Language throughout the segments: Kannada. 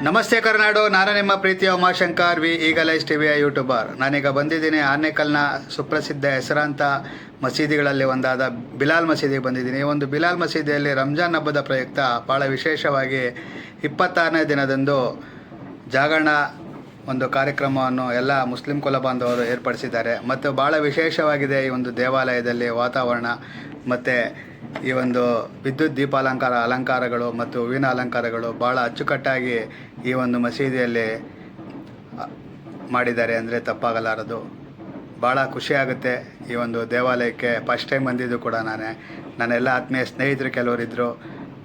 ನಮಸ್ತೆ ಕರ್ನಾಡು, ನಾನು ನಿಮ್ಮ ಪ್ರೀತಿಯ ಉಮಾಶಂಕರ್ ವಿ ಈಗಲೈಸ್ ಟಿವಿಯ ಯೂಟ್ಯೂಬರ್. ನಾನೀಗ ಬಂದಿದ್ದೀನಿ ಆನೇಕಲ್ನ ಸುಪ್ರಸಿದ್ಧ ಹೆಸರಾಂತ ಮಸೀದಿಗಳಲ್ಲಿ ಒಂದಾದ ಬಿಲಾಲ್ ಮಸೀದಿಗೆ ಬಂದಿದ್ದೀನಿ. ಈ ಒಂದು ಬಿಲಾಲ್ ಮಸೀದಿಯಲ್ಲಿ ರಂಜಾನ್ ಹಬ್ಬದ ಪ್ರಯುಕ್ತ ಭಾಳ ವಿಶೇಷವಾಗಿ 26ನೇ ದಿನದಂದು ಜಾಗರಣ ಒಂದು ಕಾರ್ಯಕ್ರಮವನ್ನು ಎಲ್ಲ ಮುಸ್ಲಿಂ ಕುಲ ಬಾಂಧವರು ಏರ್ಪಡಿಸಿದ್ದಾರೆ. ಮತ್ತು ಭಾಳ ವಿಶೇಷವಾಗಿದೆ ಈ ಒಂದು ದೇವಾಲಯದಲ್ಲಿ ವಾತಾವರಣ ಮತ್ತು ಈ ಒಂದು ವಿದ್ಯುತ್ ಅಲಂಕಾರಗಳು ಮತ್ತು ಹೂವಿನ ಅಲಂಕಾರಗಳು ಭಾಳ ಅಚ್ಚುಕಟ್ಟಾಗಿ ಈ ಒಂದು ಮಸೀದಿಯಲ್ಲಿ ಮಾಡಿದ್ದಾರೆ ಅಂದರೆ ತಪ್ಪಾಗಲಾರದು. ಭಾಳ ಖುಷಿಯಾಗುತ್ತೆ ಈ ಒಂದು ದೇವಾಲಯಕ್ಕೆ. ಫಸ್ಟ್ ಟೈಮ್ ಬಂದಿದ್ದು ಕೂಡ ನನ್ನೆಲ್ಲ ಆತ್ಮೀಯ ಸ್ನೇಹಿತರು ಕೆಲವರಿದ್ದರು,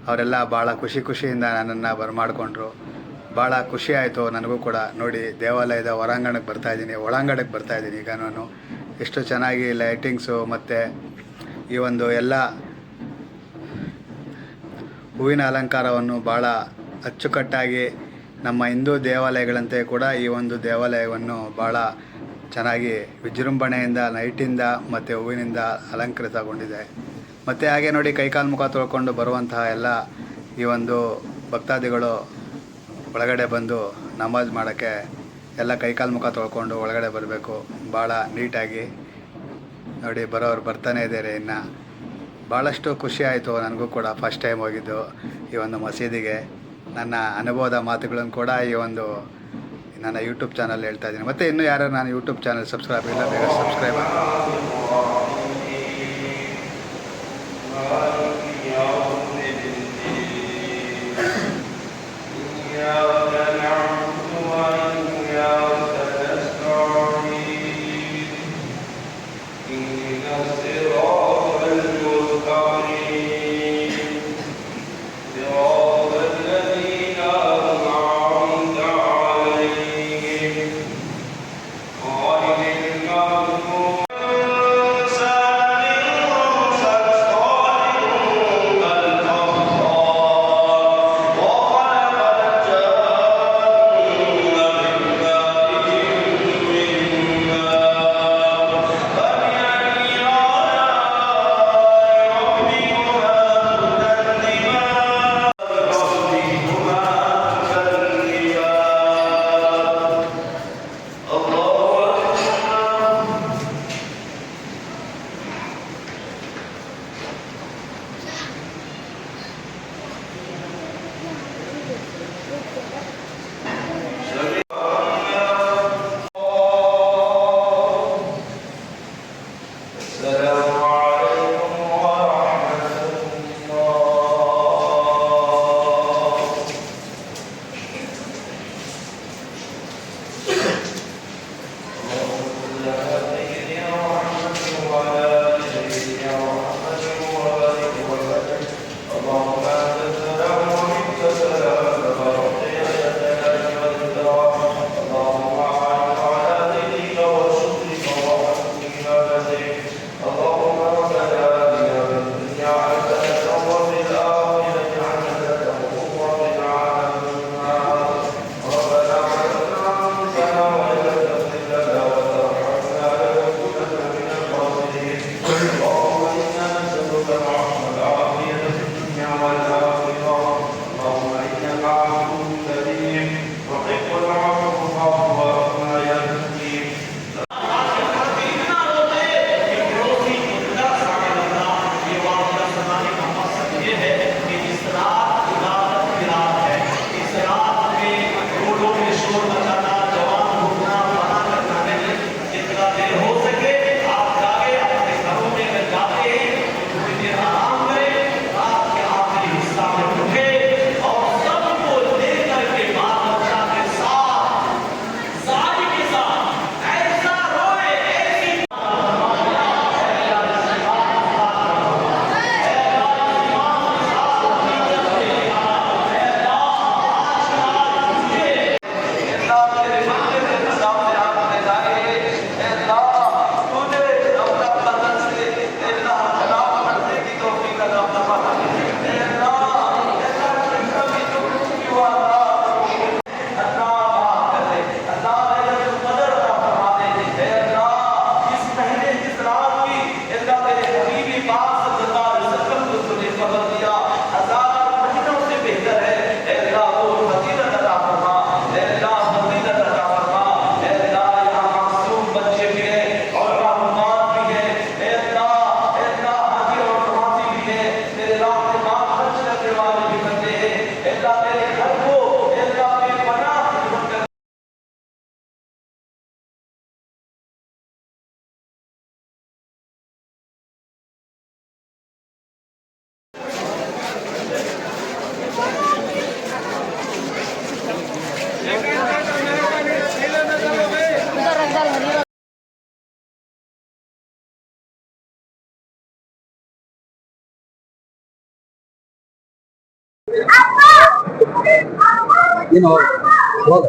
ಅವರೆಲ್ಲ ಭಾಳ ಖುಷಿಯಿಂದ ನನ್ನನ್ನು ಬರಮಾಡಿಕೊಂಡ್ರು. ಭಾಳ ಖುಷಿ ಆಯಿತು ನನಗೂ ಕೂಡ. ನೋಡಿ, ದೇವಾಲಯದ ಹೊರಾಂಗಣಕ್ಕೆ ಒಳಾಂಗಣಕ್ಕೆ ಬರ್ತಾಯಿದ್ದೀನಿ ಈಗ ನಾನು. ಎಷ್ಟು ಚೆನ್ನಾಗಿ ಲೈಟಿಂಗ್ಸು ಮತ್ತು ಈ ಒಂದು ಎಲ್ಲ ಹೂವಿನ ಅಲಂಕಾರವನ್ನು ಭಾಳ ಅಚ್ಚುಕಟ್ಟಾಗಿ ನಮ್ಮ ಹಿಂದೂ ದೇವಾಲಯಗಳಂತೆ ಕೂಡ ಈ ಒಂದು ದೇವಾಲಯವನ್ನು ಭಾಳ ಚೆನ್ನಾಗಿ ವಿಜೃಂಭಣೆಯಿಂದ ಲೈಟಿಂದ ಮತ್ತು ಹೂವಿನಿಂದ ಅಲಂಕೃತಗೊಂಡಿದೆ. ಮತ್ತು ಹಾಗೆ ನೋಡಿ, ಕೈಕಾಲು ಮುಖ ತೊಳ್ಕೊಂಡು ಬರುವಂತಹ ಎಲ್ಲ ಈ ಒಂದು ಭಕ್ತಾದಿಗಳು ಒಳಗಡೆ ಬಂದು ನಮಾಜ್ ಮಾಡೋಕ್ಕೆ ಎಲ್ಲ ಕೈಕಾಲು ಮುಖ ತೊಳ್ಕೊಂಡು ಒಳಗಡೆ ಬರಬೇಕು. ಭಾಳ ನೀಟಾಗಿ ನೋಡಿ, ಬರೋರು ಬರ್ತಾನೆ ಇದ್ದಾರೆ. ಇನ್ನು ಭಾಳಷ್ಟು ಖುಷಿ ಆಯಿತು ನನಗೂ ಕೂಡ. ಫಸ್ಟ್ ಟೈಮ್ ಹೋಗಿದ್ದು ಈ ಒಂದು ಮಸೀದಿಗೆ. ನನ್ನ ಅನುಭವದ ಮಾತುಗಳನ್ನು ಕೂಡ ಈ ಒಂದು ನನ್ನ ಯೂಟ್ಯೂಬ್ ಚಾನಲ್ ಹೇಳ್ತಾ ಇದ್ದೀನಿ. ಮತ್ತು ಇನ್ನೂ ಯಾರು ನಾನು ಯೂಟ್ಯೂಬ್ ಚಾನಲ್ ಸಬ್ಸ್ಕ್ರೈಬ್ ಇಲ್ಲ, ಬೇಗ ಸಬ್ಸ್ಕ್ರೈಬ್ ಆಗಿ. ನೀನು ಹೋಗ.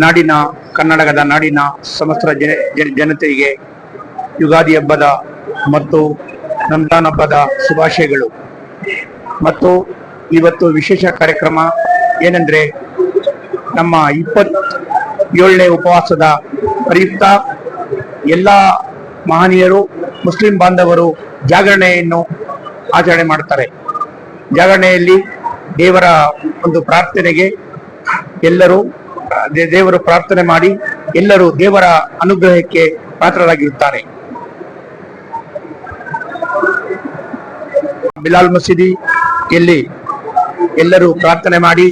ನಾಡಿನ ಕರ್ನಾಟಕದ ನಾಡಿನ ಸಮಸ್ತ ಜನತೆಗೆ ಯುಗಾದಿ ಹಬ್ಬದ ಮತ್ತು ರಂಜಾನ್ ಹಬ್ಬದ ಶುಭಾಶಯಗಳು. ಮತ್ತು ಇವತ್ತು ವಿಶೇಷ ಕಾರ್ಯಕ್ರಮ ಏನೆಂದ್ರೆ, ನಮ್ಮ 27ನೇ ಉಪವಾಸದ ಪ್ರಯುಕ್ತ ಎಲ್ಲ ಮಹನೀಯರು ಮುಸ್ಲಿಂ ಬಾಂಧವರು ಜಾಗರಣೆಯನ್ನು ಆಚರಣೆ ಮಾಡ್ತಾರೆ. ಜಾಗರಣೆಯಲ್ಲಿ ದೇವರ ಒಂದು ಪ್ರಾರ್ಥನೆಗೆ ಎಲ್ಲರೂ ದೇವರು ಪ್ರಾರ್ಥನೆ ಮಾಡಿ ಎಲ್ಲರೂ ದೇವರ ಅನುಗ್ರಹಕ್ಕೆ ಪಾತ್ರರಾಗಿರುತ್ತಾರೆ. ಬಿಲಾಲ್ ಮಸೀದಿಯಲ್ಲಿ ಎಲ್ಲರೂ ಪ್ರಾರ್ಥನೆ ಮಾಡಿ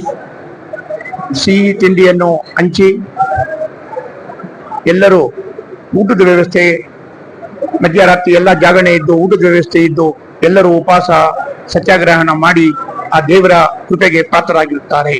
ಸಿಹಿ ತಿಂಡಿಯನ್ನು ಹಂಚಿ ಎಲ್ಲರೂ ಊಟದ ವ್ಯವಸ್ಥೆ, ಮಧ್ಯರಾತ್ರಿ ಎಲ್ಲ ಜಾಗರಣೆ ಇದ್ದು ಊಟದ ವ್ಯವಸ್ಥೆ ಇದ್ದು ಎಲ್ಲರೂ ಉಪವಾಸ ಸತ್ಯಾಗ್ರಹಣ ಮಾಡಿ ಆ ದೇವರ ಕೃಪೆಗೆ ಪಾತ್ರರಾಗಿರುತ್ತಾರೆ.